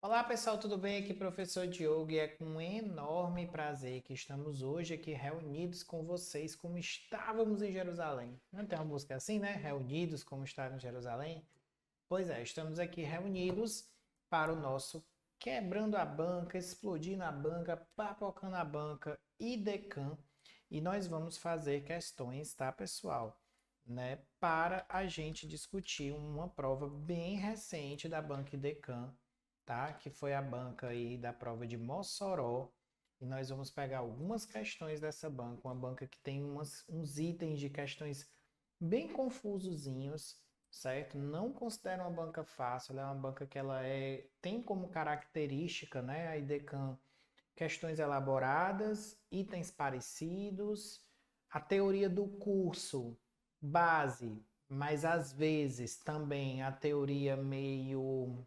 Olá pessoal, tudo bem? Aqui é o professor Diogo e é com um enorme prazer que estamos hoje aqui reunidos com vocês como estávamos em Jerusalém. Não tem uma música assim, né? Reunidos como estávamos em Jerusalém? Pois é, estamos aqui reunidos para o nosso Quebrando a Banca, Explodindo a Banca, Papocando a Banca e Decam. E nós vamos fazer questões, tá pessoal? Né, para a gente discutir uma prova bem recente da Banca Decam, tá? Que foi a banca aí da prova de Mossoró. E nós vamos pegar algumas questões dessa banca, uma banca que tem uns itens de questões bem confusozinhos, certo? Não considero uma banca fácil, ela é uma banca que tem como característica, né, a IDECAM, questões elaboradas, itens parecidos, a teoria do curso, base, mas às vezes também a teoria meio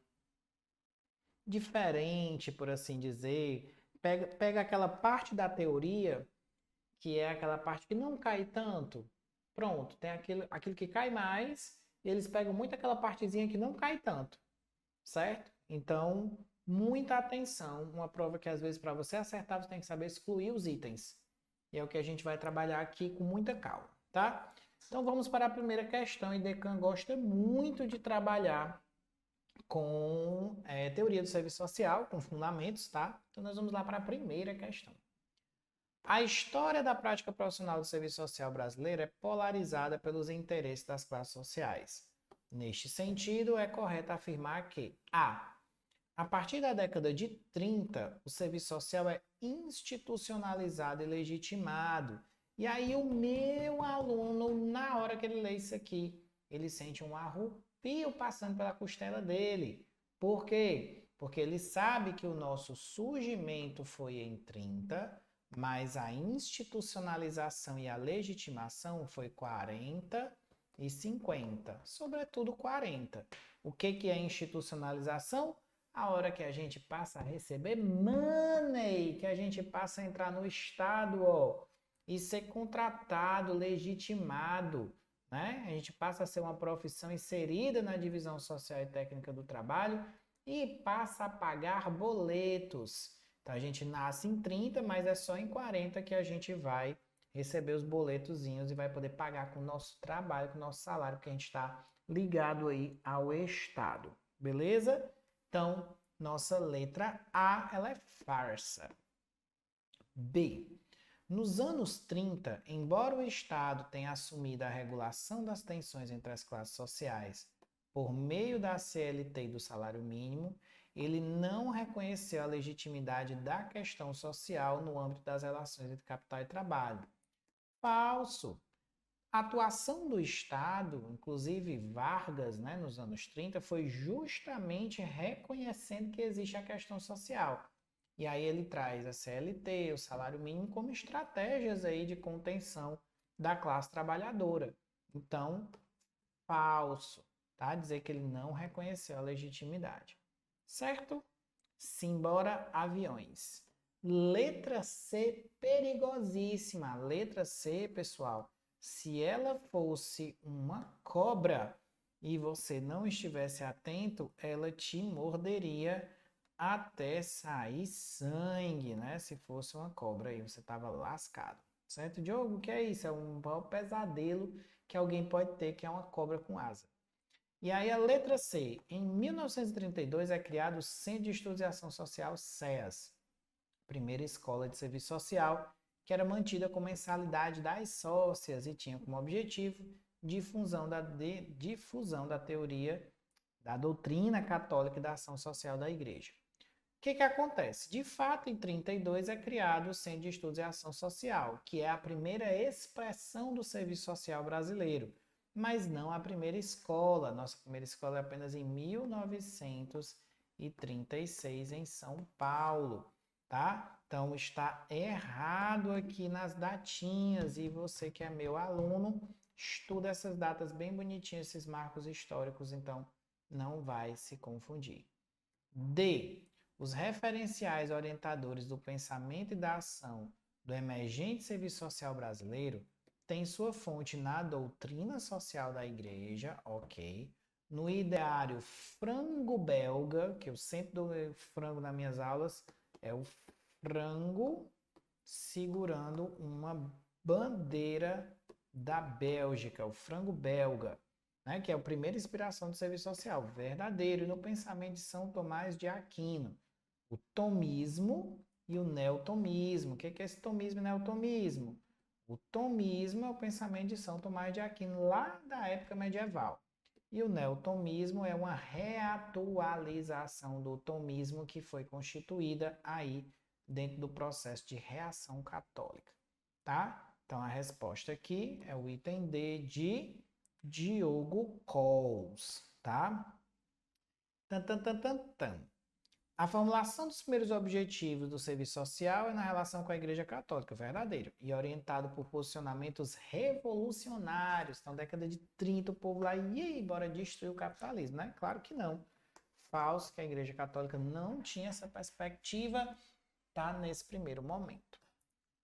diferente, por assim dizer. Pega aquela parte da teoria que é aquela parte que não cai tanto. Pronto, tem aquilo que cai mais, e eles pegam muito aquela partezinha que não cai tanto, certo? Então, muita atenção. Uma prova que às vezes para você acertar você tem que saber excluir os itens. E é o que a gente vai trabalhar aqui com muita calma, tá? Então vamos para a primeira questão. E Decam gosta muito de trabalhar com teoria do serviço social, com fundamentos, tá? Então nós vamos lá para a primeira questão. A história da prática profissional do serviço social brasileiro é polarizada pelos interesses das classes sociais. Neste sentido, é correto afirmar que a partir da década de 30, o serviço social é institucionalizado e legitimado. E aí o meu aluno, na hora que ele lê isso aqui, ele sente um arrepio passando pela costela dele. Por quê? Porque ele sabe que o nosso surgimento foi em 30, mas a institucionalização e a legitimação foi 40 e 50, sobretudo 40. O que é institucionalização? A hora que a gente passa a receber money, que a gente passa a entrar no Estado, ó, e ser contratado, legitimado, né? A gente passa a ser uma profissão inserida na divisão social e técnica do trabalho e passa a pagar boletos. Então a gente nasce em 30, mas é só em 40 que a gente vai receber os boletozinhos e vai poder pagar com o nosso trabalho, com o nosso salário, porque a gente está ligado aí ao Estado. Beleza? Então, nossa letra A, ela é farsa. B. Nos anos 30, embora o Estado tenha assumido a regulação das tensões entre as classes sociais por meio da CLT e do salário mínimo, ele não reconheceu a legitimidade da questão social no âmbito das relações entre capital e trabalho. Falso! A atuação do Estado, inclusive Vargas, né, nos anos 30, foi justamente reconhecendo que existe a questão social. E aí ele traz a CLT, o salário mínimo, como estratégias aí de contenção da classe trabalhadora. Então, falso, tá? Dizer que ele não reconheceu a legitimidade. Certo? Simbora aviões. Letra C, perigosíssima. Letra C, pessoal, se ela fosse uma cobra e você não estivesse atento, ela te morderia até sair sangue, né? Se fosse uma cobra aí, você estava lascado. Certo, Diogo? O que é isso? É um pesadelo que alguém pode ter, que é uma cobra com asa. E aí a letra C. Em 1932 é criado o Centro de Estudos e Ação Social, CEAS. primeira escola de serviço social, que era mantida com mensalidade das sócias e tinha como objetivo difusão da teoria da doutrina católica e da ação social da igreja. O que acontece? De fato, em 32 é criado o Centro de Estudos e Ação Social, que é a primeira expressão do serviço social brasileiro, mas não a primeira escola. Nossa primeira escola é apenas em 1936 em São Paulo, tá? Então está errado aqui nas datinhas e você que é meu aluno, estuda essas datas bem bonitinhas, esses marcos históricos, então não vai se confundir. D. Os referenciais orientadores do pensamento e da ação do emergente serviço social brasileiro têm sua fonte na doutrina social da igreja, ok, no ideário frango-belga, que eu sempre dou frango nas minhas aulas, é o frango segurando uma bandeira da Bélgica, o frango belga, né, que é a primeira inspiração do serviço social, verdadeiro, e no pensamento de São Tomás de Aquino, o tomismo e o neotomismo. O que é esse tomismo e neotomismo? O tomismo é o pensamento de São Tomás de Aquino, lá da época medieval. E o neotomismo é uma reatualização do tomismo que foi constituída aí dentro do processo de reação católica, tá? Então, a resposta aqui é o item D de Diogo Coles, tá? Tan, tan, tan, tan, tan. A formulação dos primeiros objetivos do serviço social é na relação com a Igreja Católica, verdadeiro, e orientado por posicionamentos revolucionários. Então, década de 30, o povo lá, e aí, bora destruir o capitalismo, né? Claro que não. Falso, que a Igreja Católica não tinha essa perspectiva, tá nesse primeiro momento.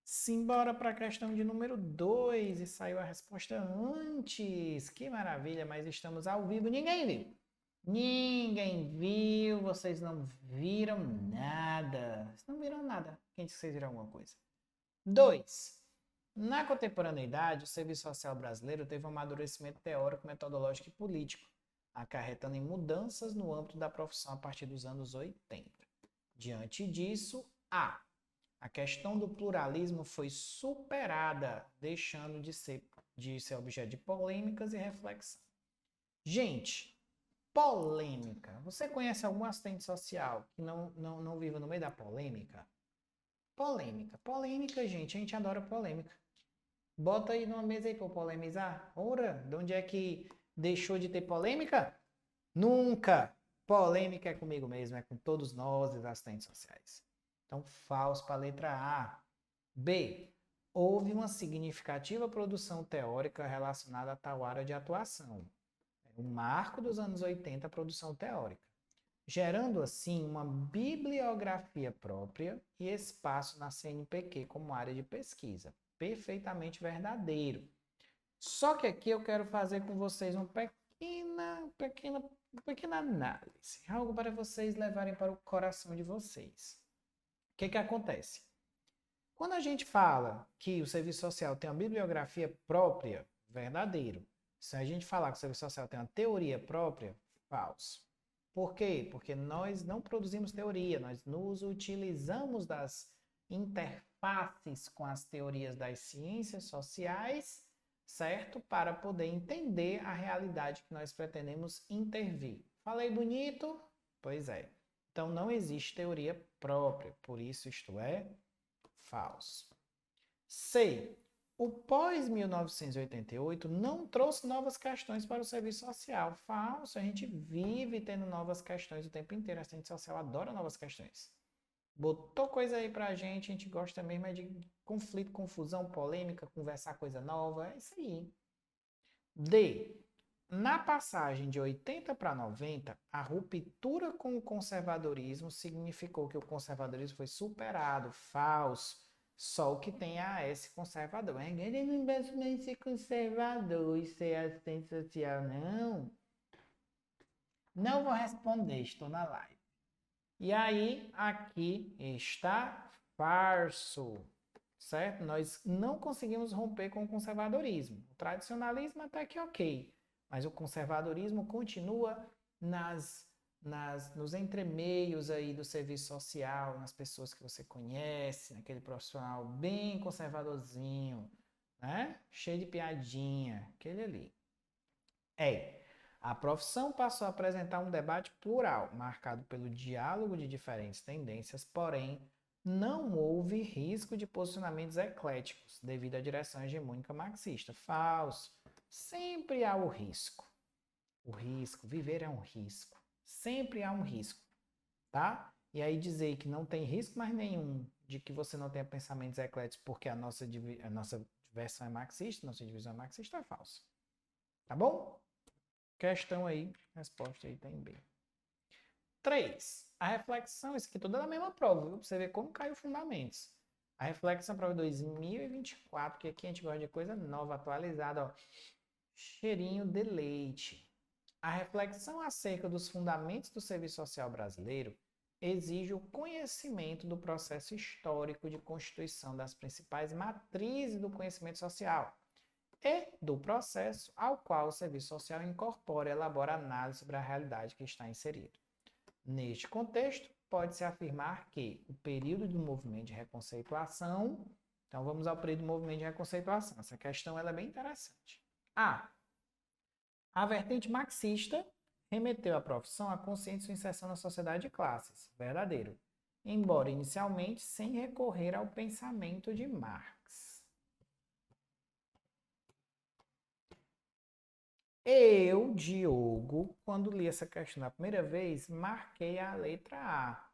Simbora para a questão de número 2, e saiu a resposta antes. Que maravilha, mas estamos ao vivo, ninguém viu. Ninguém viu, vocês não viram nada. Vocês não viram nada. Quem disse que vocês viram alguma coisa? 2. Na contemporaneidade, o serviço social brasileiro teve um amadurecimento teórico, metodológico e político, acarretando em mudanças no âmbito da profissão a partir dos anos 80. Diante disso, a questão do pluralismo foi superada, deixando de ser objeto de polêmicas e reflexão. Gente, polêmica. Você conhece algum assistente social que não viva no meio da polêmica? Polêmica. Polêmica, gente. A gente adora polêmica. Bota aí numa mesa aí para polemizar. Ora, de onde é que deixou de ter polêmica? Nunca. Polêmica é comigo mesmo, é com todos nós, os assistentes sociais. Então, falso para a letra A. B. Houve uma significativa produção teórica relacionada a tal área de atuação. O marco dos anos 80, a produção teórica, gerando assim uma bibliografia própria e espaço na CNPq como área de pesquisa. Perfeitamente verdadeiro. Só que aqui eu quero fazer com vocês uma pequena análise, algo para vocês levarem para o coração de vocês. O que acontece? Quando a gente fala que o serviço social tem uma bibliografia própria, verdadeiro. Se a gente falar que o serviço social tem uma teoria própria, falso. Por quê? Porque nós não produzimos teoria, nós nos utilizamos das interfaces com as teorias das ciências sociais, certo? Para poder entender a realidade que nós pretendemos intervir. Falei bonito? Pois é. Então não existe teoria própria, por isso isto é falso. C. O pós-1988 não trouxe novas questões para o serviço social. Falso, a gente vive tendo novas questões o tempo inteiro. A assistente social adora novas questões. Botou coisa aí pra gente, a gente gosta mesmo é de conflito, confusão, polêmica, conversar coisa nova, é isso aí. D. Na passagem de 80 para 90, a ruptura com o conservadorismo significou que o conservadorismo foi superado. Falso. Só o que tem AS conservador. Ele não vai ser conservador e ser assistente social, não. Não vou responder, estou na live. E aí, aqui está falso, certo? Nós não conseguimos romper com o conservadorismo. O tradicionalismo até que ok, mas o conservadorismo continua nos entremeios aí do serviço social, nas pessoas que você conhece, naquele profissional bem conservadorzinho, né? Cheio de piadinha, aquele ali. A profissão passou a apresentar um debate plural, marcado pelo diálogo de diferentes tendências, porém, não houve risco de posicionamentos ecléticos devido à direção hegemônica marxista. Falso. Sempre há o risco. O risco, viver é um risco. Sempre há um risco, tá? E aí dizer que não tem risco mais nenhum de que você não tenha pensamentos ecléticos porque a nossa versão é marxista, nossa divisão é marxista, é falso. Tá bom? Questão aí, resposta aí tem B. 3. A reflexão, isso aqui tudo é da mesma prova, viu? Pra você ver como caiu fundamentos. A reflexão prova 2024, que aqui a gente gosta de coisa nova, atualizada, ó. Cheirinho de leite. A reflexão acerca dos fundamentos do serviço social brasileiro exige o conhecimento do processo histórico de constituição das principais matrizes do conhecimento social e do processo ao qual o serviço social incorpora e elabora análise sobre a realidade que está inserido. Neste contexto, pode-se afirmar que o período do movimento de reconceituação, então vamos ao período do movimento de reconceituação, essa questão ela é bem interessante. A vertente marxista remeteu a profissão à consciência de sua inserção na sociedade de classes, verdadeiro, embora inicialmente sem recorrer ao pensamento de Marx. Eu, Diogo, quando li essa questão na primeira vez, marquei a letra A,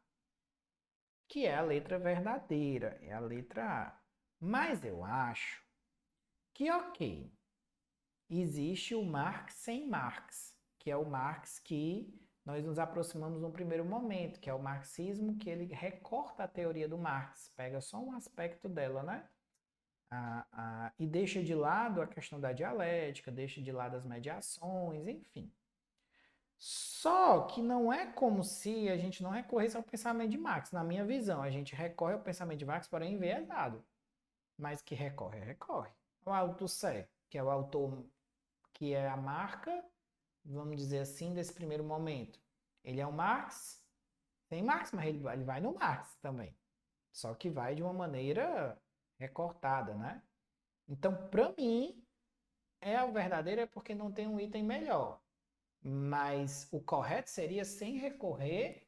que é a letra verdadeira, é a letra A. Mas eu acho que, ok, existe o Marx sem Marx, que é o Marx que nós nos aproximamos no primeiro momento, que é o marxismo, que ele recorta a teoria do Marx, pega só um aspecto dela, né? E deixa de lado a questão da dialética, deixa de lado as mediações, enfim. Só que não é como se a gente não recorresse ao pensamento de Marx. Na minha visão, a gente recorre ao pensamento de Marx, porém enviesado. Mas que recorre. O Althusser, que é o autor, que é a marca, vamos dizer assim, desse primeiro momento. Ele é um Marx, tem Marx, mas ele vai no Marx também. Só que vai de uma maneira recortada, né? Então, para mim, o verdadeiro é porque não tem um item melhor. Mas o correto seria sem recorrer,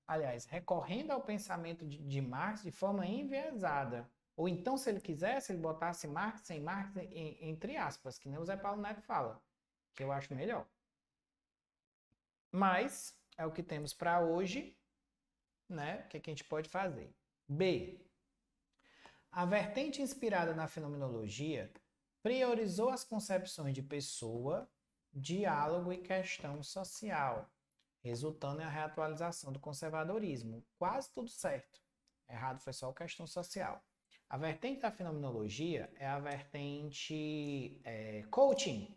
aliás, recorrendo ao pensamento de Marx de forma enviesada. Ou então, se ele quisesse, ele botasse Marx sem Marx entre aspas, que nem o Zé Paulo Neto fala, que eu acho melhor. Mas é o que temos para hoje, né? O que a gente pode fazer? B. A vertente inspirada na fenomenologia priorizou as concepções de pessoa, diálogo e questão social, resultando em a reatualização do conservadorismo. Quase tudo certo. Errado foi só a questão social. A vertente da fenomenologia é a vertente coaching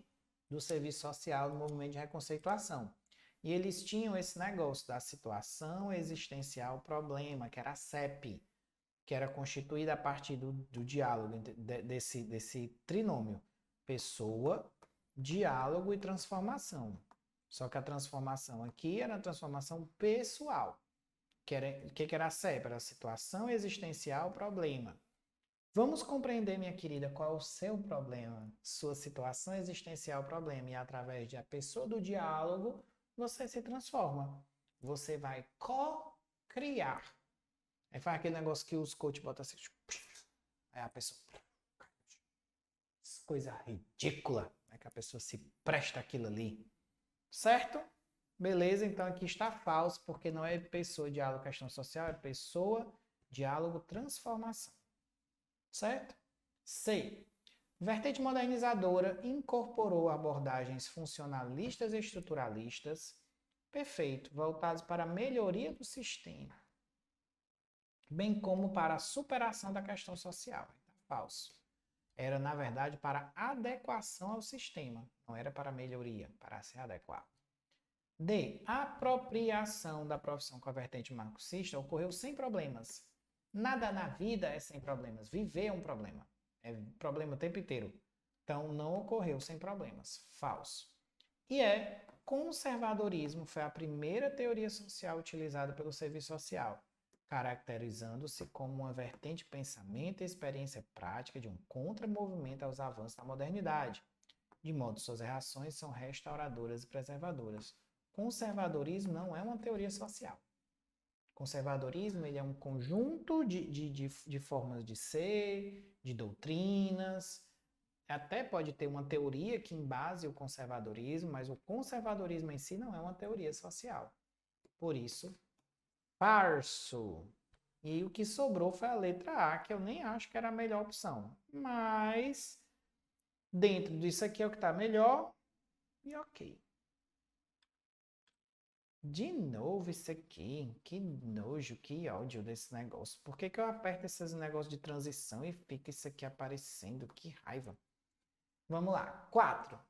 do serviço social do movimento de reconceituação. E eles tinham esse negócio da situação existencial problema, que era a CEP, que era constituída a partir do diálogo desse trinômio: pessoa, diálogo e transformação. Só que a transformação aqui era a transformação pessoal. O que era a CEP? Era a situação existencial problema. Vamos compreender, minha querida, qual é o seu problema, sua situação existencial problema, e através da pessoa do diálogo, você se transforma. Você vai co-criar. Aí faz aquele negócio que os coaches botam assim. Aí a pessoa. Coisa ridícula. É que a pessoa se presta aquilo ali. Certo? Beleza, então aqui está falso, porque não é pessoa, diálogo, questão social, é pessoa, diálogo, transformação. Certo? C. Vertente modernizadora incorporou abordagens funcionalistas e estruturalistas, perfeito, voltados para a melhoria do sistema, bem como para a superação da questão social. Falso. Era, na verdade, para adequação ao sistema, não era para melhoria, para se adequar. D. A apropriação da profissão com a vertente marxista ocorreu sem problemas. Nada na vida é sem problemas. Viver é um problema. É problema o tempo inteiro. Então, não ocorreu sem problemas. Falso. E Conservadorismo foi a primeira teoria social utilizada pelo serviço social, caracterizando-se como uma vertente de pensamento e experiência prática de um contramovimento aos avanços da modernidade, de modo que suas reações são restauradoras e preservadoras. Conservadorismo não é uma teoria social. Conservadorismo ele é um conjunto de formas de ser, de doutrinas. Até pode ter uma teoria que embase o conservadorismo, mas o conservadorismo em si não é uma teoria social. Por isso, falso. E o que sobrou foi a letra A, que eu nem acho que era a melhor opção. Mas, dentro disso aqui é o que está melhor e ok. De novo isso aqui. Que nojo, que ódio desse negócio. Por que que eu aperto esses negócios de transição e fica isso aqui aparecendo? Que raiva. Vamos lá. 4.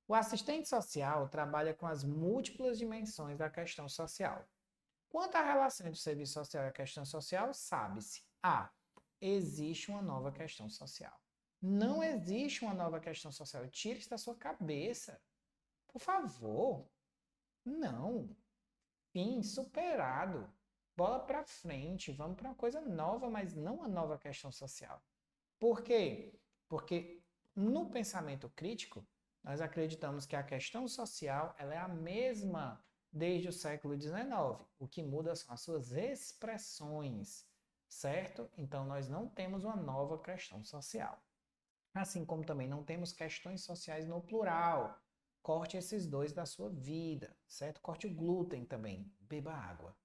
O assistente social trabalha com as múltiplas dimensões da questão social. Quanto à relação entre o serviço social e a questão social, sabe-se. A. Existe uma nova questão social. Não existe uma nova questão social. Tire isso da sua cabeça. Por favor. Não. Fim, superado. Bola para frente. Vamos para uma coisa nova, mas não uma nova questão social. Por quê? Porque no pensamento crítico, nós acreditamos que a questão social ela é a mesma desde o século XIX. O que muda são as suas expressões, certo? Então, nós não temos uma nova questão social. Assim como também não temos questões sociais no plural. Corte esses dois da sua vida, certo? Corte o glúten também. Beba água.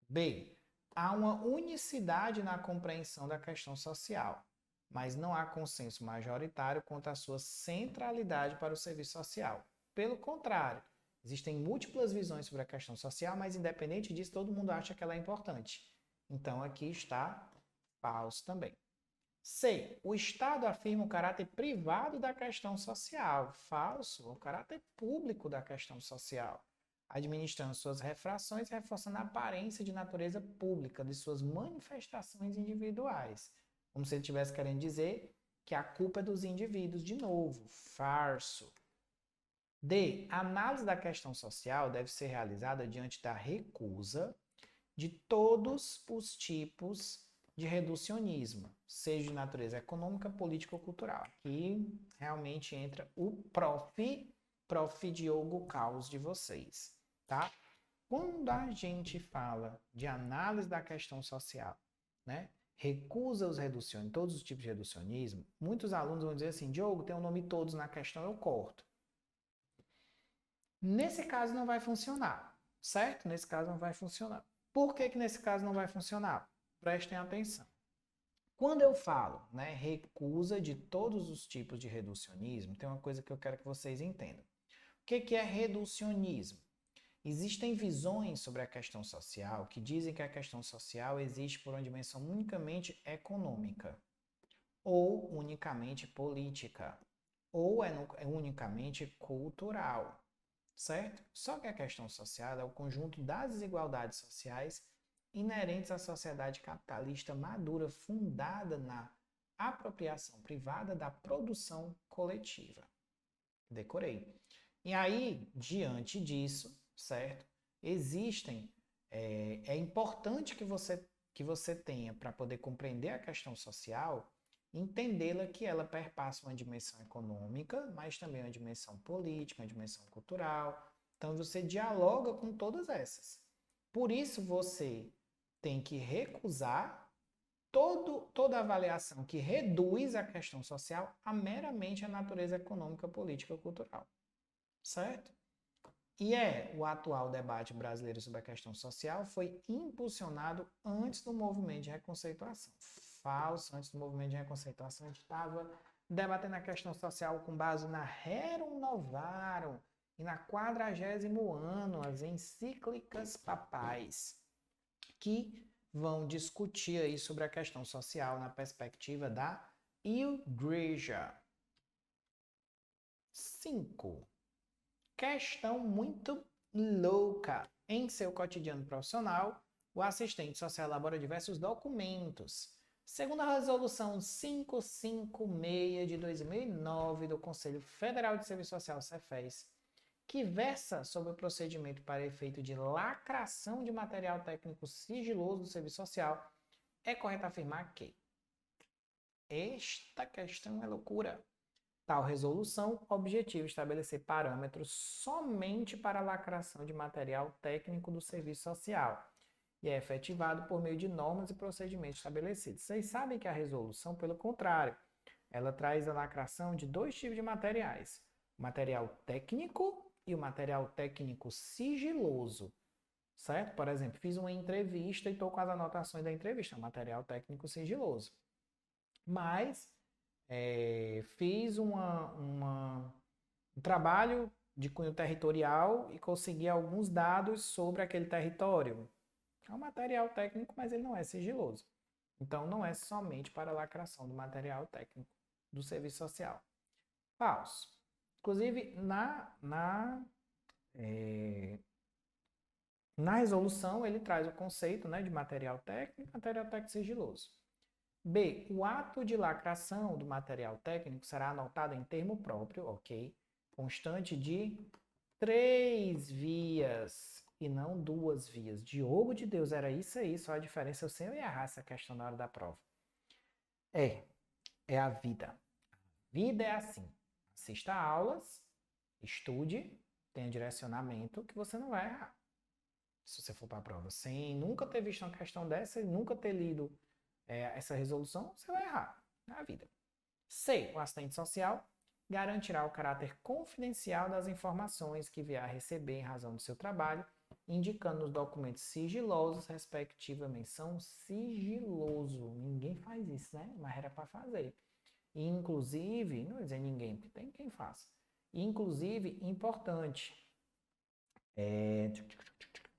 B. Há uma unicidade na compreensão da questão social, mas não há consenso majoritário quanto à sua centralidade para o serviço social. Pelo contrário, existem múltiplas visões sobre a questão social, mas independente disso, todo mundo acha que ela é importante. Então aqui está falso também. C. O Estado afirma o caráter privado da questão social. Falso. O caráter público da questão social. Administrando suas refrações e reforçando a aparência de natureza pública de suas manifestações individuais. Como se ele estivesse querendo dizer que a culpa é dos indivíduos. De novo, falso. D. A análise da questão social deve ser realizada diante da recusa de todos os tipos de reducionismo, seja de natureza econômica, política ou cultural. Aqui realmente entra o prof. Diogo Caos de vocês, tá? Quando a gente fala de análise da questão social, né? Recusa os reducionismos, todos os tipos de reducionismo, muitos alunos vão dizer assim, Diogo, tem o nome todos na questão, eu corto. Nesse caso não vai funcionar, certo? Nesse caso não vai funcionar. Por que que nesse caso não vai funcionar? Prestem atenção. Quando eu falo, né, recusa de todos os tipos de reducionismo, tem uma coisa que eu quero que vocês entendam. O que que é reducionismo? Existem visões sobre a questão social que dizem que a questão social existe por uma dimensão unicamente econômica, ou unicamente política, ou é unicamente cultural, certo? Só que a questão social é o conjunto das desigualdades sociais inerentes à sociedade capitalista madura fundada na apropriação privada da produção coletiva. Decorei. E aí, diante disso, certo? Existem, é importante que você tenha, para poder compreender a questão social, entendê-la que ela perpassa uma dimensão econômica, mas também uma dimensão política, uma dimensão cultural. Então, você dialoga com todas essas. Por isso, você tem que recusar toda avaliação que reduz a questão social a meramente a natureza econômica, política ou cultural. Certo? E o atual debate brasileiro sobre a questão social foi impulsionado antes do movimento de reconceituação. Falso, antes do movimento de reconceituação, a gente estava debatendo a questão social com base na Rerum Novarum e na 40º ano, as encíclicas papais, que vão discutir aí sobre a questão social na perspectiva da Igreja. 5. Questão muito louca. Em seu cotidiano profissional, o assistente social elabora diversos documentos. Segundo a Resolução 556 de 2009 do Conselho Federal de Serviço Social, Cefes, que versa sobre o procedimento para efeito de lacração de material técnico sigiloso do serviço social, é correto afirmar que esta questão é loucura. Tal resolução objetiva estabelecer parâmetros somente para a lacração de material técnico do serviço social e é efetivado por meio de normas e procedimentos estabelecidos. Vocês sabem que a resolução, pelo contrário, ela traz a lacração de dois tipos de materiais: o material técnico e o material técnico sigiloso, certo? Por exemplo, fiz uma entrevista e estou com as anotações da entrevista, material técnico sigiloso. Mas fiz um trabalho de cunho territorial e consegui alguns dados sobre aquele território. É um material técnico, mas ele não é sigiloso. Então, não é somente para a lacração do material técnico do serviço social. Falso. Inclusive, na resolução, ele traz o conceito, né, de material técnico e material técnico sigiloso. B. O ato de lacração do material técnico será anotado em termo próprio, ok? Constante de 3 vias e não 2 vias. Diogo de Deus, era isso aí, só a diferença eu sempre ia errar essa questão na hora da prova. É a vida. Vida é assim. Assista aulas, estude, tenha direcionamento que você não vai errar. Se você for para a prova sem nunca ter visto uma questão dessa e nunca ter lido essa resolução, você vai errar na vida. C. O assistente social garantirá o caráter confidencial das informações que vier a receber em razão do seu trabalho, indicando nos documentos sigilosos, respectiva menção sigiloso. Ninguém faz isso, né? Mas era para fazer. Inclusive, não vou dizer ninguém, porque tem quem faça. Inclusive, importante,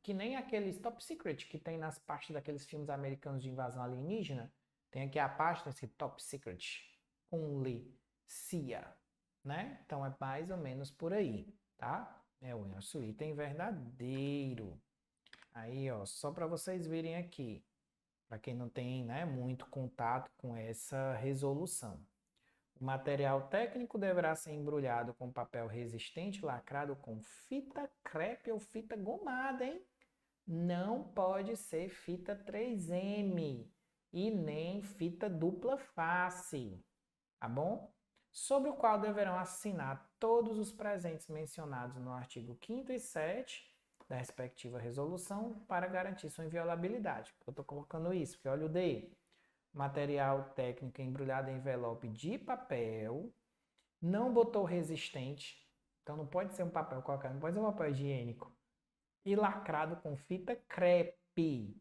que nem aqueles top secret que tem nas partes daqueles filmes americanos de invasão alienígena, tem aqui a pasta esse top secret, only CIA, né? Então é mais ou menos por aí, tá? É o nosso item verdadeiro. Aí, ó, só para vocês verem aqui, para quem não tem, né, muito contato com essa resolução. O material técnico deverá ser embrulhado com papel resistente lacrado com fita crepe ou fita gomada, hein? Não pode ser fita 3M e nem fita dupla face, tá bom? Sobre o qual deverão assinar todos os presentes mencionados no artigo 5º e 7 da respectiva resolução para garantir sua inviolabilidade. Eu estou colocando isso, porque olha o D. Material técnico embrulhado em envelope de papel, não botou resistente, então não pode ser um papel qualquer, não pode ser um papel higiênico, e lacrado com fita crepe.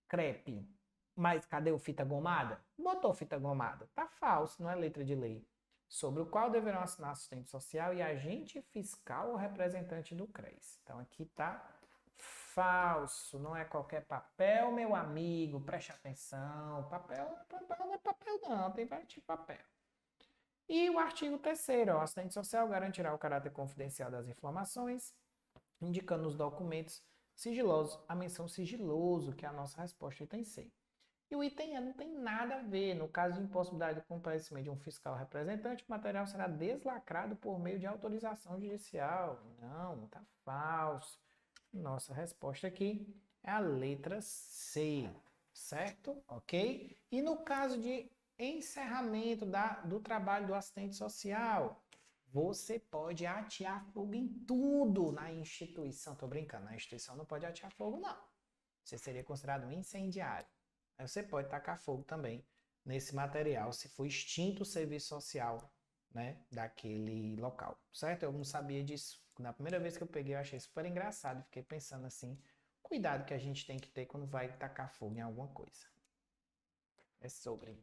Crepe. Mas cadê o fita gomada? Botou fita gomada. Tá falso, não é letra de lei. Sobre o qual deverão assinar assistente social e agente fiscal ou representante do CRES. Então aqui tá falso, não é qualquer papel, meu amigo, preste atenção. Papel não é papel não, tem vários tipos de papel. E o artigo 3º, o assistente social garantirá o caráter confidencial das informações, indicando nos documentos sigilosos a menção sigiloso, que é a nossa resposta item C. E o item E não tem nada a ver. No caso de impossibilidade de comparecimento de um fiscal representante, o material será deslacrado por meio de autorização judicial. Não, tá falso. Nossa resposta aqui é a letra C, certo? Ok? E no caso de encerramento do trabalho do assistente social, você pode atear fogo em tudo na instituição. Tô brincando, na instituição não pode atear fogo, não. Você seria considerado um incendiário. Aí você pode tacar fogo também nesse material, se for extinto o serviço social, né, daquele local, certo? Eu não sabia disso. Na primeira vez que eu peguei, eu achei super engraçado. Fiquei pensando assim, cuidado que a gente tem que ter quando vai tacar fogo em alguma coisa. É sobre.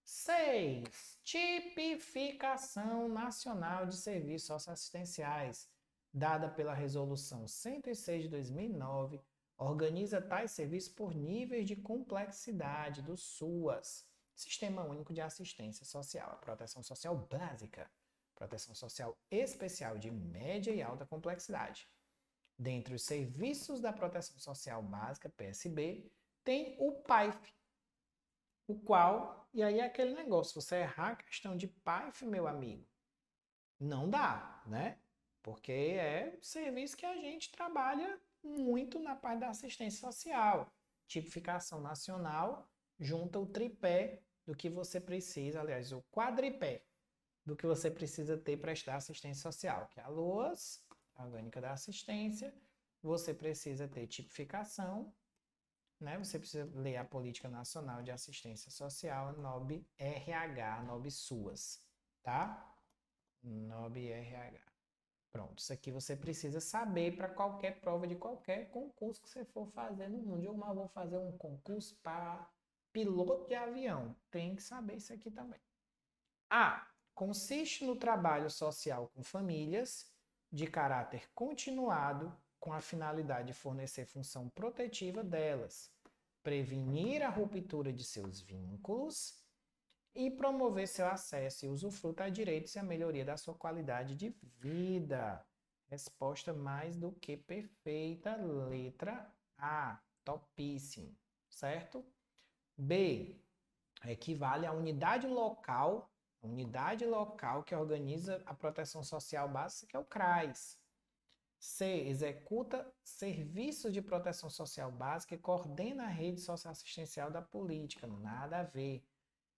6. Tipificação Nacional de Serviços Socioassistenciais, dada pela Resolução 106 de 2009, organiza tais serviços por níveis de complexidade do SUAS, Sistema Único de Assistência Social, a proteção social básica, proteção social especial de média e alta complexidade. Dentre os serviços da proteção social básica, PSB, tem o PAIF, o qual, e aí é aquele negócio, você errar a questão de PAIF, meu amigo, não dá, né? porque é um serviço que a gente trabalha muito na parte da assistência social. Tipificação nacional junta o tripé do que você precisa, aliás, o quadripé do que você precisa ter para prestar assistência social, que é a LOAS, a Orgânica da Assistência, você precisa ter tipificação, né? Você precisa ler a Política Nacional de Assistência Social, NOB-RH, NOB-SUAS, tá? NOB-RH. Pronto, isso aqui você precisa saber para qualquer prova de qualquer concurso que você for fazer no mundo. Eu vou fazer um concurso para piloto de avião. Tem que saber isso aqui também. A. Consiste no trabalho social com famílias de caráter continuado com a finalidade de fornecer função protetiva delas, prevenir a ruptura de seus vínculos e promover seu acesso e usufruto a direitos e a melhoria da sua qualidade de vida. Resposta mais do que perfeita, letra A, topíssimo, certo? B, equivale à unidade local que organiza a proteção social básica, que é o CRAS. C, executa serviços de proteção social básica e coordena a rede socioassistencial da política. Nada a ver.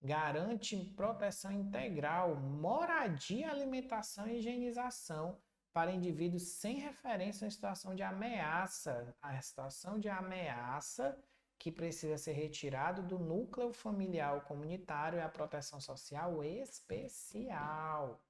Garante proteção integral, moradia, alimentação e higienização para indivíduos sem referência em situação de ameaça. A situação de ameaça que precisa ser retirado do núcleo familiar comunitário é a proteção social especial.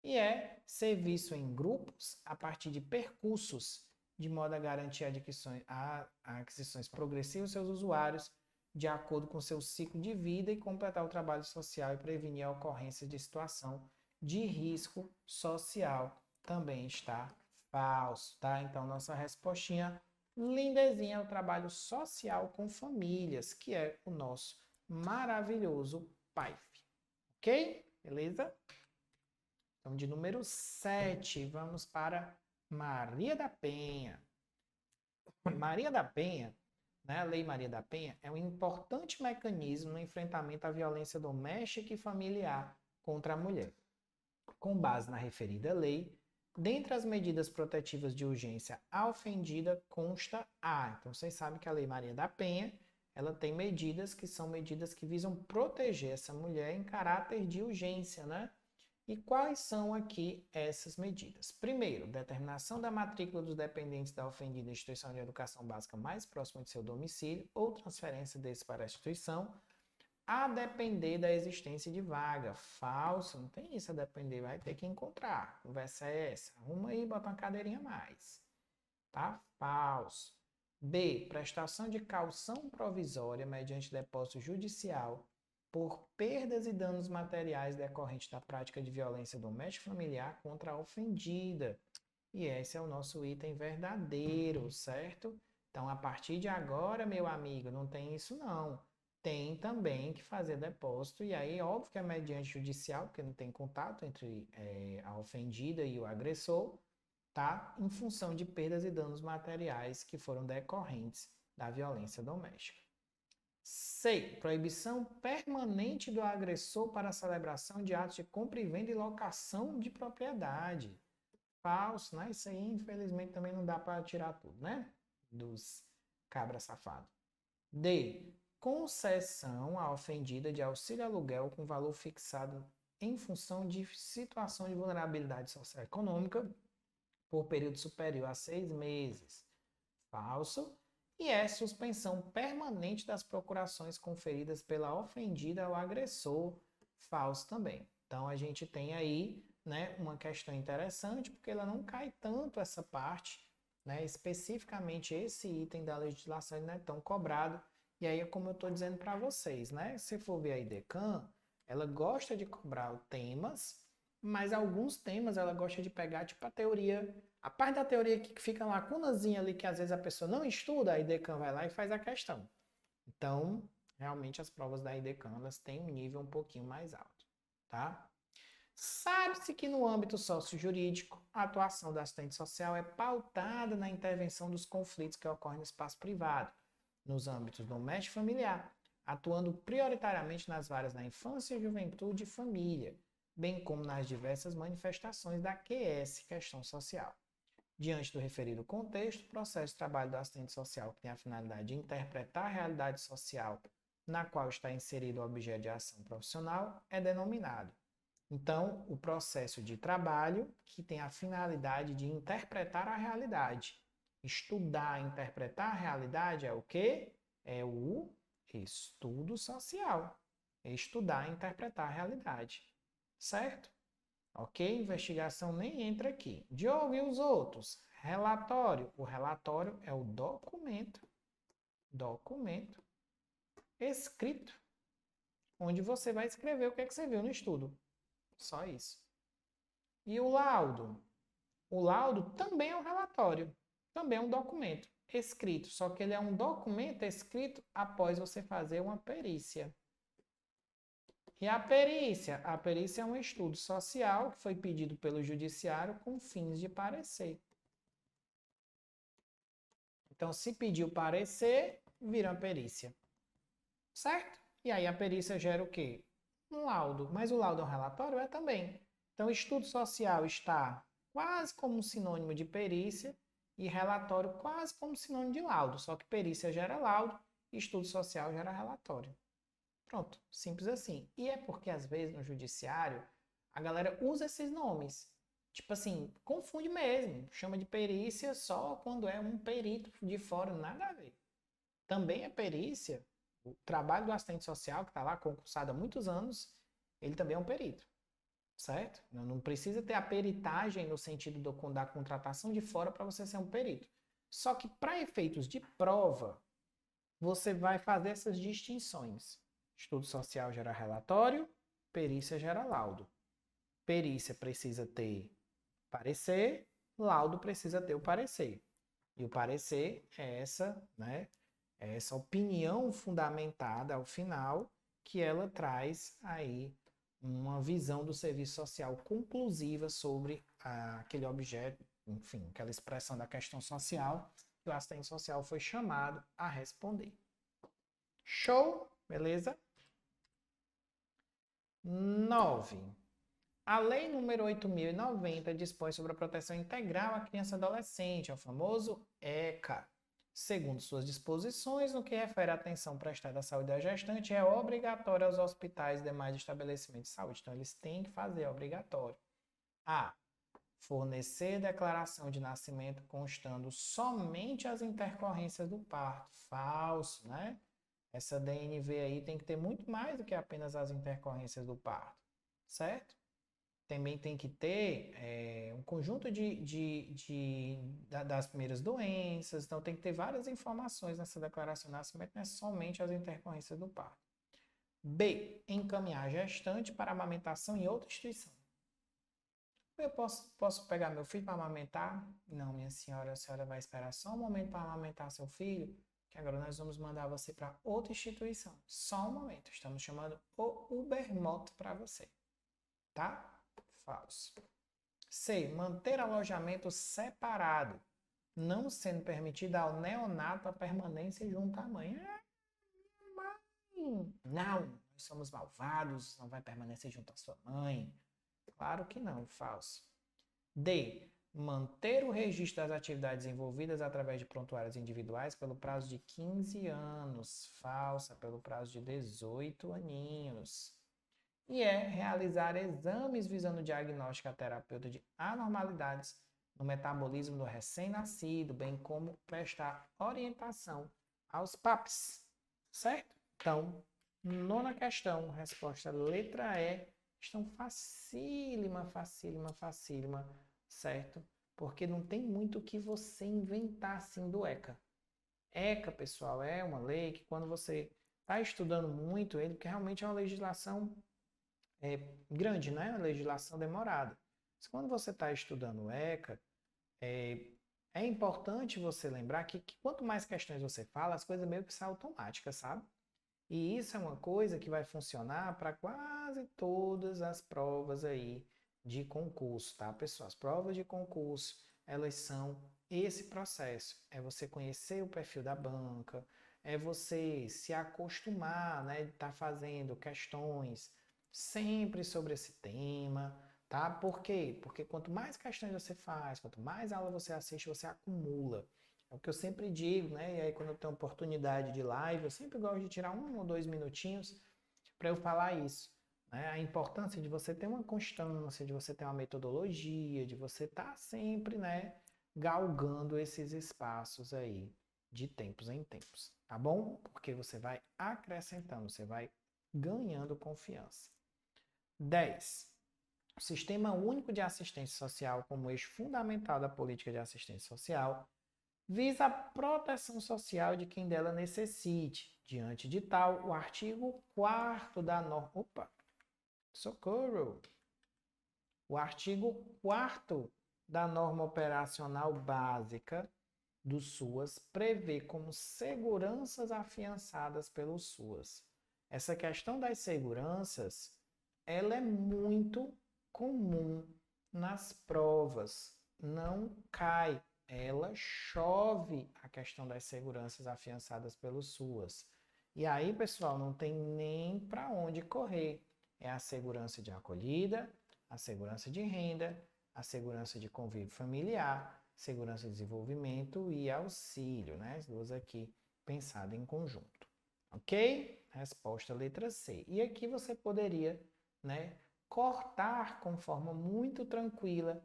E é serviço em grupos a partir de percursos, de modo a garantir aquisições progressivas dos seus usuários, de acordo com seu ciclo de vida e completar o trabalho social e prevenir a ocorrência de situação de risco social. Também está falso, tá? Então, nossa respostinha lindezinha é o trabalho social com famílias, que é o nosso maravilhoso PAIF. Ok? Beleza? Então, de número 7, vamos para Maria da Penha. Maria da Penha, né, a Lei Maria da Penha, é um importante mecanismo no enfrentamento à violência doméstica e familiar contra a mulher. Com base na referida lei, dentre as medidas protetivas de urgência à ofendida consta a. Então, vocês sabem que a Lei Maria da Penha, ela tem medidas que são medidas que visam proteger essa mulher em caráter de urgência, né? E quais são aqui essas medidas? Primeiro, determinação da matrícula dos dependentes da ofendida instituição de educação básica mais próxima de seu domicílio ou transferência desse para a instituição, a depender da existência de vaga. Falso, não tem isso a depender, vai ter que encontrar. Conversa é essa. Arruma aí e bota uma cadeirinha a mais. Tá? Falso. B, prestação de caução provisória mediante depósito judicial por perdas e danos materiais decorrentes da prática de violência doméstica familiar contra a ofendida. E esse é o nosso item verdadeiro, certo? Então, a partir de agora, meu amigo, não tem isso não. Tem também que fazer depósito, e aí, óbvio que é mediante judicial, porque não tem contato entre a ofendida e o agressor, tá? Em função de perdas e danos materiais que foram decorrentes da violência doméstica. C. Proibição permanente do agressor para a celebração de atos de compra e venda e locação de propriedade. Falso, né? Isso aí, infelizmente, também não dá para tirar tudo, né? Dos cabras safados. D. Concessão à ofendida de auxílio aluguel com valor fixado em função de situação de vulnerabilidade socioeconômica por período superior a 6 meses. Falso. E é suspensão permanente das procurações conferidas pela ofendida ao agressor. Falso também. Então, a gente tem aí, né, uma questão interessante, porque ela não cai tanto essa parte, né, especificamente esse item da legislação não é tão cobrado. E aí, como eu estou dizendo para vocês, né, se for ver a IDECAM, ela gosta de cobrar temas, mas alguns temas ela gosta de pegar, tipo a teoria, a parte da teoria que fica uma lacunazinha ali, que às vezes a pessoa não estuda, a IDECAM vai lá e faz a questão. Então, realmente as provas da IDECAM, elas têm um nível um pouquinho mais alto, tá? Sabe-se que no âmbito sociojurídico, a atuação do assistente social é pautada na intervenção dos conflitos que ocorrem no espaço privado, nos âmbitos doméstico e familiar, atuando prioritariamente nas áreas da infância, juventude e família. bem como nas diversas manifestações da QS, questão social. Diante do referido contexto, o processo de trabalho do assistente social, que tem a finalidade de interpretar a realidade social na qual está inserido o objeto de ação profissional, é denominado. Então, o processo de trabalho que tem a finalidade de interpretar a realidade. Estudar, interpretar a realidade é o quê? É o estudo social. Estudar, interpretar a realidade. Certo? Ok? Investigação nem entra aqui. Diogo, e os outros? Relatório. O relatório é o documento escrito, onde você vai escrever o que é que você viu no estudo. Só isso. E o laudo? O laudo também é um relatório, também é um documento escrito, só que ele é um documento escrito após você fazer uma perícia. E a perícia? A perícia é um estudo social que foi pedido pelo judiciário com fins de parecer. Então, se pediu parecer, vira uma perícia. Certo? E aí a perícia gera o quê? Um laudo. Mas o laudo é um relatório? É também. Então, estudo social está quase como um sinônimo de perícia e relatório quase como sinônimo de laudo. Só que perícia gera laudo e estudo social gera relatório. Pronto, simples assim. E é porque às vezes no judiciário a galera usa esses nomes. Tipo assim, confunde mesmo. Chama de perícia só quando é um perito de fora, nada a ver. Também é perícia. O trabalho do assistente social, que está lá concursado há muitos anos, ele também é um perito. Certo? Não precisa ter a peritagem no sentido da contratação de fora para você ser um perito. Só que para efeitos de prova, você vai fazer essas distinções. Estudo social gera relatório, perícia gera laudo. Perícia precisa ter parecer, laudo precisa ter o parecer. E o parecer é essa opinião fundamentada ao final que ela traz aí uma visão do serviço social conclusiva sobre aquele objeto, enfim, aquela expressão da questão social que o assistente social foi chamado a responder. Show? Beleza? 9. A Lei nº 8.090 dispõe sobre a proteção integral à criança e adolescente, é o famoso ECA. Segundo suas disposições, no que refere à atenção prestada à saúde da gestante, é obrigatória aos hospitais e demais estabelecimentos de saúde. Então, eles têm que fazer, é obrigatório. A. Fornecer declaração de nascimento constando somente as intercorrências do parto. Falso, né? Essa DNV aí tem que ter muito mais do que apenas as intercorrências do parto, certo? Também tem que ter um conjunto das primeiras doenças, então tem que ter várias informações nessa declaração de nascimento, não é somente as intercorrências do parto. B. Encaminhar a gestante para amamentação em outra instituição. Eu posso pegar meu filho para amamentar? Não, minha senhora, a senhora vai esperar só um momento para amamentar seu filho, que agora nós vamos mandar você para outra instituição. Só um momento, estamos chamando o Ubermoto para você, tá? Falso. C. Manter alojamento separado, não sendo permitida ao neonato a permanência junto à mãe. Mãe! Não, nós somos malvados, não vai permanecer junto à sua mãe. Claro que não, falso. D. Manter o registro das atividades envolvidas através de prontuários individuais pelo prazo de 15 anos. Falsa, pelo prazo de 18 aninhos. E é realizar exames visando diagnóstico terapêutico de anormalidades no metabolismo do recém-nascido, bem como prestar orientação aos PAPs, certo? Então, nona questão, resposta letra E, questão facílima, facílima, facílima, certo? Porque não tem muito o que você inventar assim do ECA. ECA, pessoal, é uma lei que quando você está estudando muito ele, porque realmente é uma legislação grande, né? Uma legislação demorada. Mas quando você está estudando o ECA, é importante você lembrar que quanto mais questões você fala, as coisas meio que são automáticas, sabe? E isso é uma coisa que vai funcionar para quase todas as provas aí de concurso, tá, pessoal? As provas de concurso, elas são esse processo. É você conhecer o perfil da banca, é você se acostumar, né, de estar fazendo questões sempre sobre esse tema, tá? Por quê? Porque quanto mais questões você faz, quanto mais aula você assiste, você acumula. É o que eu sempre digo, né? E aí, quando eu tenho oportunidade de live, eu sempre gosto de tirar 1 ou 2 minutinhos para eu falar isso, né? A importância de você ter uma constância, de você ter uma metodologia, de você estar sempre, né, galgando esses espaços aí de tempos em tempos, tá bom? Porque você vai acrescentando, você vai ganhando confiança. 10. O Sistema Único de Assistência Social, como eixo fundamental da política de assistência social, visa a proteção social de quem dela necessite. Diante de tal, o artigo 4º da norma... Opa! Socorro! O artigo 4º da norma operacional básica do SUAS prevê como seguranças afiançadas pelo SUAS. Essa questão das seguranças, ela é muito comum nas provas, não cai, ela chove a questão das seguranças afiançadas pelo SUAS. E aí, pessoal, não tem nem para onde correr. É a segurança de acolhida, a segurança de renda, a segurança de convívio familiar, segurança de desenvolvimento e auxílio, né? As duas aqui pensadas em conjunto. Ok? Resposta letra C. E aqui você poderia, né, cortar com forma muito tranquila,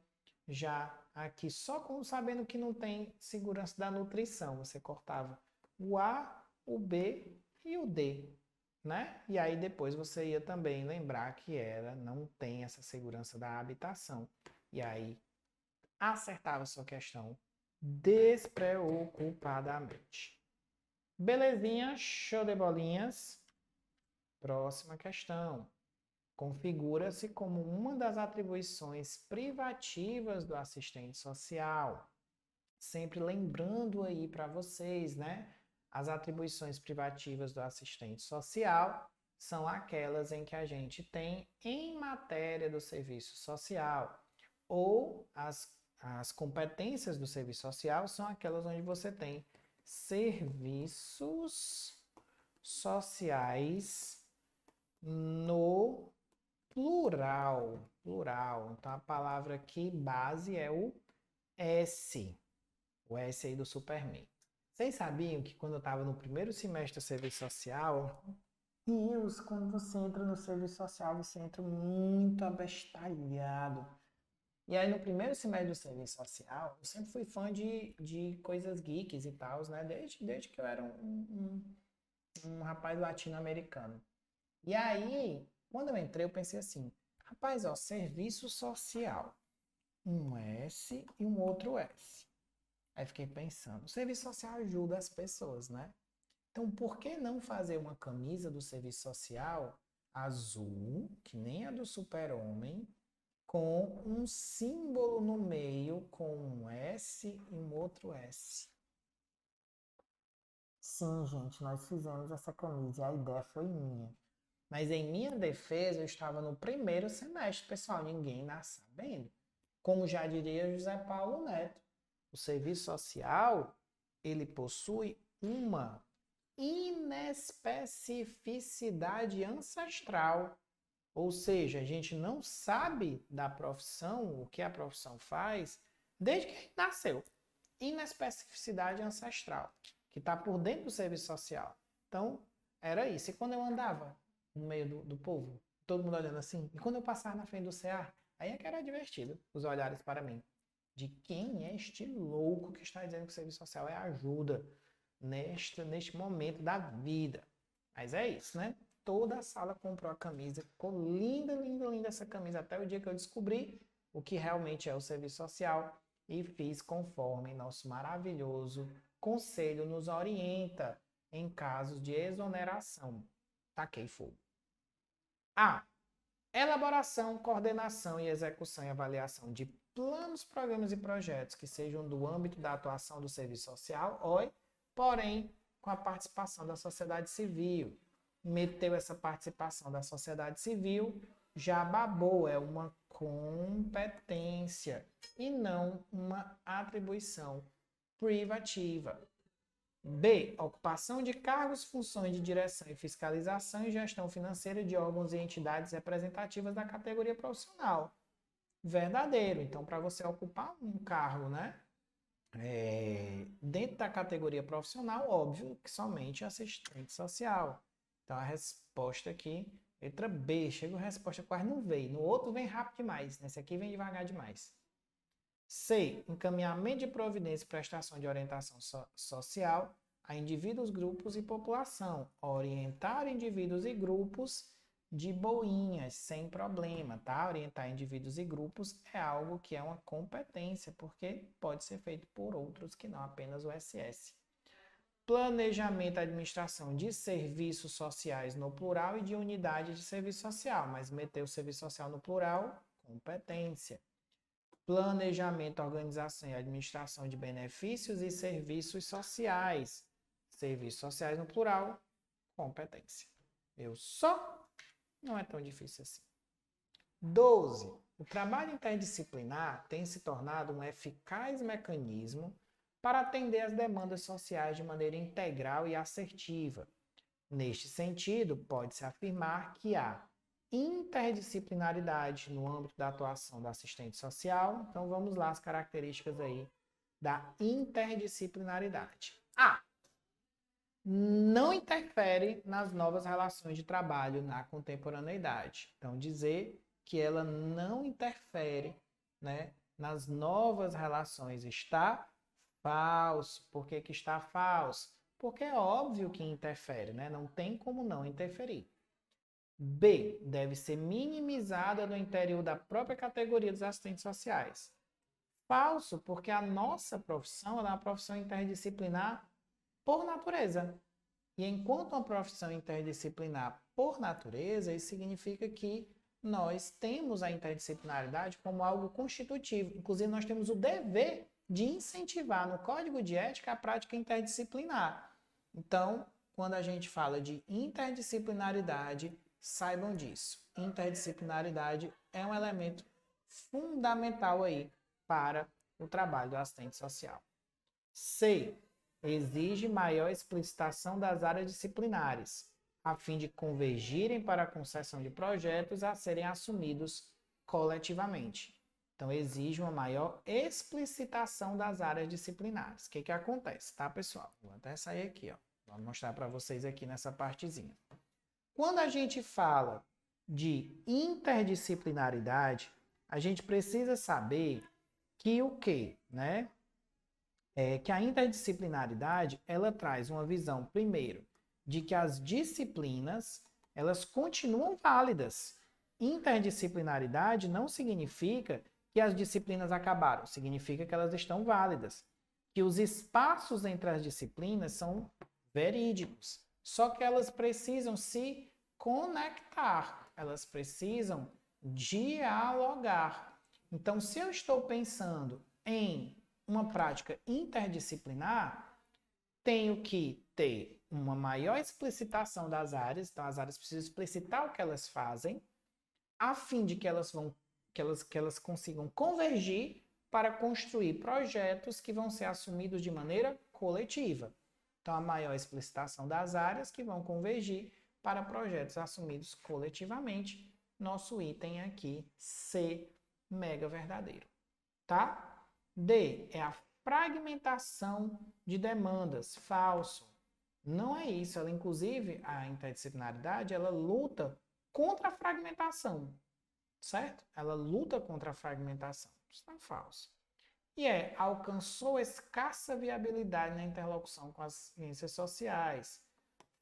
já aqui só com sabendo que não tem segurança da nutrição, você cortava o A, o B e o D, né? E aí depois você ia também lembrar que ela não tem essa segurança da habitação. E aí acertava a sua questão despreocupadamente. Belezinha, show de bolinhas. Próxima questão. Configura-se como uma das atribuições privativas do assistente social. Sempre lembrando aí para vocês, né? As atribuições privativas do assistente social são aquelas em que a gente tem em matéria do serviço social, ou as competências do serviço social são aquelas onde você tem serviços sociais no plural. Plural. Então a palavra aqui base é o S. O S aí do Superman. Vocês sabiam que quando eu estava no primeiro semestre do serviço social, Deus, quando você entra no serviço social, você entra muito abestalhado. E aí, no primeiro semestre do serviço social, eu sempre fui fã de coisas geeks e tal, né? Desde que eu era um rapaz latino-americano. E aí, quando eu entrei, eu pensei assim, rapaz, ó, serviço social. Um S e um outro S. Aí fiquei pensando, o serviço social ajuda as pessoas, né? Então, por que não fazer uma camisa do serviço social azul, que nem a do Super-Homem, com um símbolo no meio, com um S e um outro S? Sim, gente, nós fizemos essa camisa e a ideia foi minha. Mas em minha defesa, eu estava no primeiro semestre, pessoal, ninguém nasce sabendo. Como já diria José Paulo Neto, o serviço social, ele possui uma inespecificidade ancestral. Ou seja, a gente não sabe da profissão, o que a profissão faz, desde que a gente nasceu. Inespecificidade ancestral, que está por dentro do serviço social. Então, era isso. E quando eu andava no meio do povo, todo mundo olhando assim, e quando eu passava na frente do CA, aí é que era divertido, os olhares para mim. De quem é este louco que está dizendo que o serviço social é ajuda neste momento da vida. Mas é isso, né? Toda a sala comprou a camisa, ficou linda, linda, linda essa camisa, até o dia que eu descobri o que realmente é o serviço social e fiz conforme nosso maravilhoso conselho nos orienta em casos de exoneração. Taquei fogo. A. Elaboração, coordenação e execução e avaliação de planos, programas e projetos que sejam do âmbito da atuação do serviço social, OI, porém com a participação da sociedade civil. Meteu essa participação da sociedade civil, já babou, é uma competência e não uma atribuição privativa. B. Ocupação de cargos, funções de direção e fiscalização e gestão financeira de órgãos e entidades representativas da categoria profissional. Verdadeiro. Então, para você ocupar um cargo, né? Dentro da categoria profissional, óbvio que somente assistente social. Então, a resposta aqui, letra B. Chega a resposta, quase não veio. No outro vem rápido demais. Nesse aqui vem devagar demais. C. Encaminhamento de providência e prestação de orientação social a indivíduos, grupos e população. Orientar indivíduos e grupos de boinhas, sem problema, tá? Orientar indivíduos e grupos é algo que é uma competência, porque pode ser feito por outros que não apenas o SS. Planejamento e administração de serviços sociais no plural e de unidade de serviço social, mas meter o serviço social no plural, competência. Planejamento, organização e administração de benefícios e serviços sociais. Serviços sociais no plural, competência. Eu só não é tão difícil assim. 12. O trabalho interdisciplinar tem se tornado um eficaz mecanismo para atender às demandas sociais de maneira integral e assertiva. Neste sentido, pode-se afirmar que há interdisciplinaridade no âmbito da atuação do assistente social. Então, vamos lá as características aí da interdisciplinaridade. A. Não interfere nas novas relações de trabalho na contemporaneidade. Então, dizer que ela não interfere, né, nas novas relações está falso. Por que que está falso? Porque é óbvio que interfere, né? Não tem como não interferir. B. Deve ser minimizada no interior da própria categoria dos assistentes sociais. Falso, porque a nossa profissão é uma profissão interdisciplinar por natureza. E enquanto uma profissão interdisciplinar por natureza, isso significa que nós temos a interdisciplinaridade como algo constitutivo. Inclusive, nós temos o dever de incentivar no Código de Ética a prática interdisciplinar. Então, quando a gente fala de interdisciplinaridade, saibam disso. Interdisciplinaridade é um elemento fundamental aí para o trabalho do assistente social. C. Exige maior explicitação das áreas disciplinares, a fim de convergirem para a concessão de projetos a serem assumidos coletivamente. Então, exige uma maior explicitação das áreas disciplinares. O que que acontece, tá, pessoal? Vou até sair aqui, ó. Vou mostrar para vocês aqui nessa partezinha. Quando a gente fala de interdisciplinaridade, a gente precisa saber que o quê, né? Que a interdisciplinaridade, ela traz uma visão, primeiro, de que as disciplinas, elas continuam válidas. Interdisciplinaridade não significa que as disciplinas acabaram, significa que elas estão válidas. Que os espaços entre as disciplinas são verídicos, só que elas precisam se conectar, elas precisam dialogar. Então, se eu estou pensando em uma prática interdisciplinar, tenho que ter uma maior explicitação das áreas, então as áreas precisam explicitar o que elas fazem, a fim de que elas consigam convergir para construir projetos que vão ser assumidos de maneira coletiva. Então, a maior explicitação das áreas que vão convergir para projetos assumidos coletivamente. Nosso item aqui, C, mega verdadeiro. Tá? D, é a fragmentação de demandas. Falso. Não é isso. Ela, inclusive, a interdisciplinaridade, ela luta contra a fragmentação. Certo? Ela luta contra a fragmentação. Isso é falso. E alcançou escassa viabilidade na interlocução com as ciências sociais.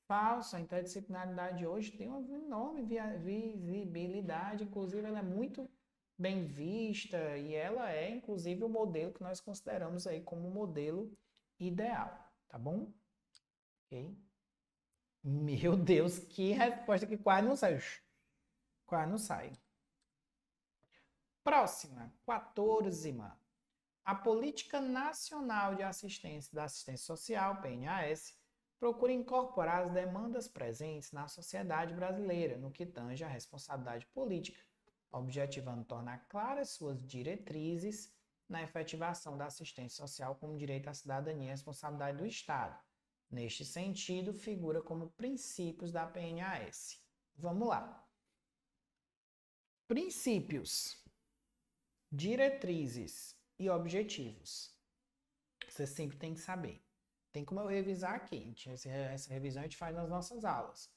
Falso, a interdisciplinaridade hoje tem uma enorme visibilidade, inclusive ela é muito bem vista e ela é, inclusive, o modelo que nós consideramos aí como modelo ideal, tá bom? Ok? Meu Deus, que resposta que quase não sai. Quase não sai. Próxima, 14ª. A Política Nacional de Assistência da Assistência Social, PNAS, procura incorporar as demandas presentes na sociedade brasileira no que tange à responsabilidade política, objetivando tornar claras suas diretrizes na efetivação da assistência social como direito à cidadania e responsabilidade do Estado. Neste sentido, figura como princípios da PNAS. Vamos lá. Princípios, diretrizes e objetivos. Você sempre tem que saber. Tem como eu revisar aqui. Essa revisão a gente faz nas nossas aulas.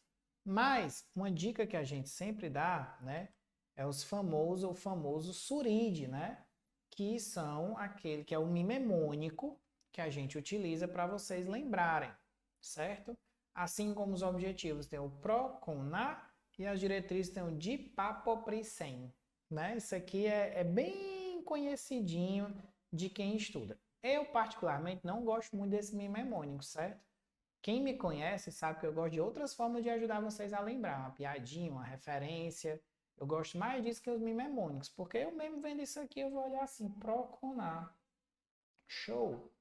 Mas uma dica que a gente sempre dá, né, é o famoso SURID, né? Que são aquele que é o mnemônico que a gente utiliza para vocês lembrarem, certo? Assim como os objetivos tem o PRO com NA e as diretrizes tem o DIPAPOPRISEM, né? Isso aqui é bem conhecidinho de quem estuda. Eu, particularmente, não gosto muito desse mnemônico, certo? Quem me conhece sabe que eu gosto de outras formas de ajudar vocês a lembrar. Uma piadinha, uma referência. Eu gosto mais disso que os mnemônicos, porque eu mesmo vendo isso aqui, eu vou olhar assim, Proconar. Show!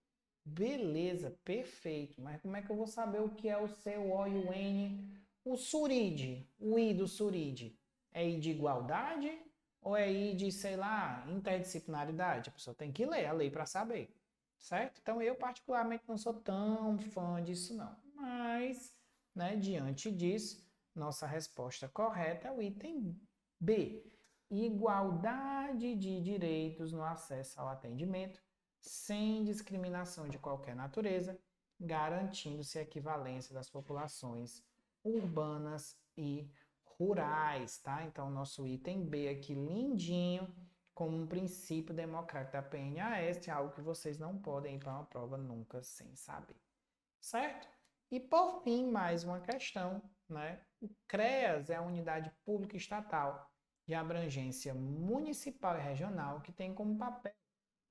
Beleza, perfeito. Mas como é que eu vou saber o que é o C, o O e o N? O SURID, o I do SURID, é I de igualdade ou é I de, sei lá, interdisciplinaridade? A pessoa tem que ler a lei para saber, certo? Então eu particularmente não sou tão fã disso não. Mas, né, diante disso, nossa resposta correta é o item B. Igualdade de direitos no acesso ao atendimento sem discriminação de qualquer natureza, garantindo-se a equivalência das populações urbanas e rurais, tá? Então, nosso item B aqui, lindinho, como um princípio democrático da PNAS, é algo que vocês não podem ir para uma prova nunca sem saber, certo? E, por fim, mais uma questão, né? O CREAS é a unidade pública estatal de abrangência municipal e regional que tem como papel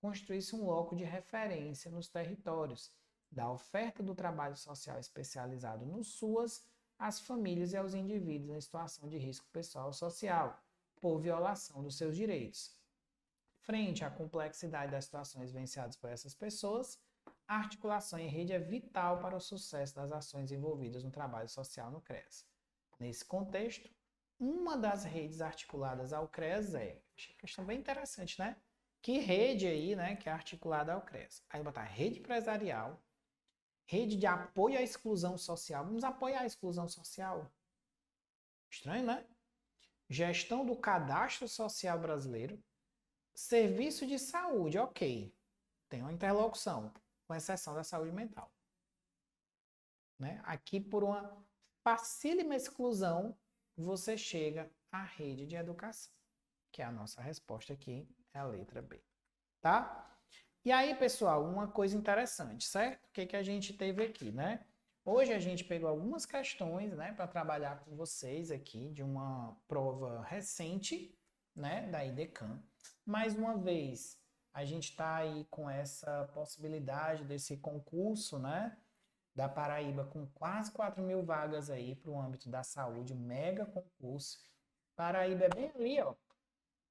construir-se um loco de referência nos territórios, da oferta do trabalho social especializado no SUAS às famílias e aos indivíduos em situação de risco pessoal ou social, por violação dos seus direitos. Frente à complexidade das situações vivenciadas por essas pessoas, a articulação em rede é vital para o sucesso das ações envolvidas no trabalho social no CREAS. Nesse contexto, uma das redes articuladas ao CREAS achei a questão bem interessante, né? Que rede aí, né, que é articulada ao CREAS? Aí botar rede empresarial, rede de apoio à exclusão social. Vamos apoiar a exclusão social? Estranho, né? Gestão do cadastro social brasileiro, serviço de saúde, ok. Tem uma interlocução, com exceção da saúde mental. Né? Aqui, por uma facílima exclusão, você chega à rede de educação, que é a nossa resposta aqui, é a letra B. Tá? E aí, pessoal, uma coisa interessante, certo? O que que a gente teve aqui, né? Hoje a gente pegou algumas questões, né, para trabalhar com vocês aqui de uma prova recente, né, da IDECAM. Mais uma vez, a gente está aí com essa possibilidade desse concurso, né, da Paraíba com quase 4.000 vagas aí para o âmbito da saúde, um mega concurso. Paraíba é bem ali, ó.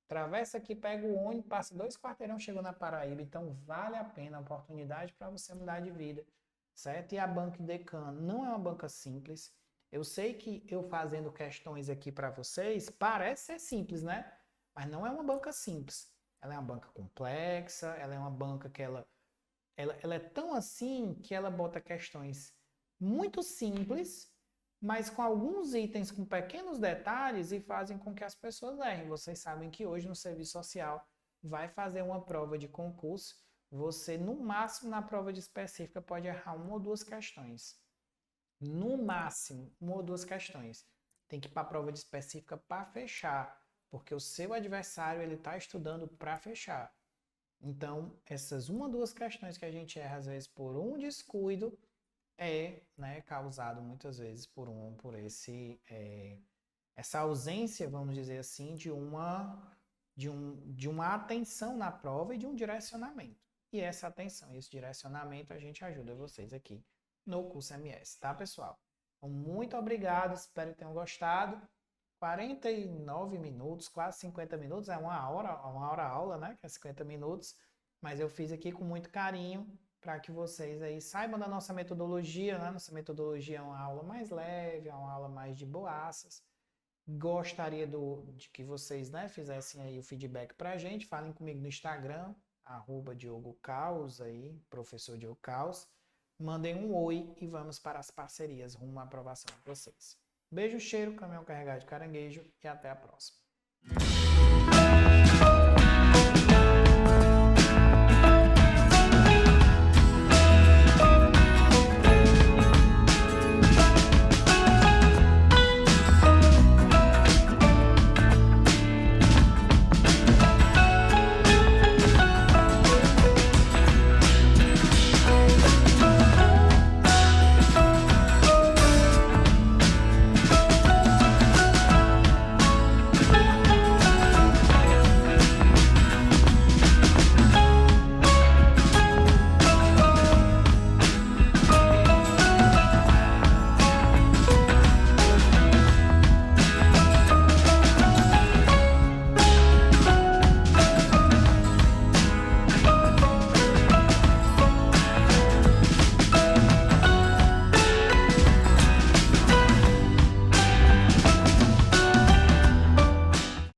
Atravessa aqui, pega o ônibus, passa 2 quarteirão, chegou na Paraíba. Então, vale a pena a oportunidade para você mudar de vida, certo? E a Banca Decan não é uma banca simples. Eu sei que eu fazendo questões aqui para vocês, parece ser simples, né? Mas não é uma banca simples. Ela é uma banca complexa, ela é uma banca que ela é tão assim que ela bota questões muito simples, mas com alguns itens com pequenos detalhes e fazem com que as pessoas errem. Vocês sabem que hoje no serviço social vai fazer uma prova de concurso, você no máximo na prova de específica pode errar uma ou duas questões. No máximo, uma ou duas questões. Tem que ir para a prova de específica para fechar, porque o seu adversário ele está estudando para fechar. Então, essas uma ou duas questões que a gente erra às vezes por um descuido é, né, causado muitas vezes por essa ausência, vamos dizer assim, de uma atenção na prova e de um direcionamento. E essa atenção, esse direcionamento a gente ajuda vocês aqui no curso MS, tá, pessoal? Então, muito obrigado, espero que tenham gostado. 49 minutos, quase 50 minutos, é uma hora aula, né? Que é 50 minutos, mas eu fiz aqui com muito carinho para que vocês aí saibam da nossa metodologia, né? Nossa metodologia é uma aula mais leve, é uma aula mais de boaças. Gostaria de que vocês, né, fizessem aí o feedback para a gente, falem comigo no Instagram, @Diogo Caos aí, professor Diogo Caos, mandem um oi e vamos para as parcerias rumo à aprovação de vocês. Beijo, cheiro, caminhão carregado de caranguejo e até a próxima.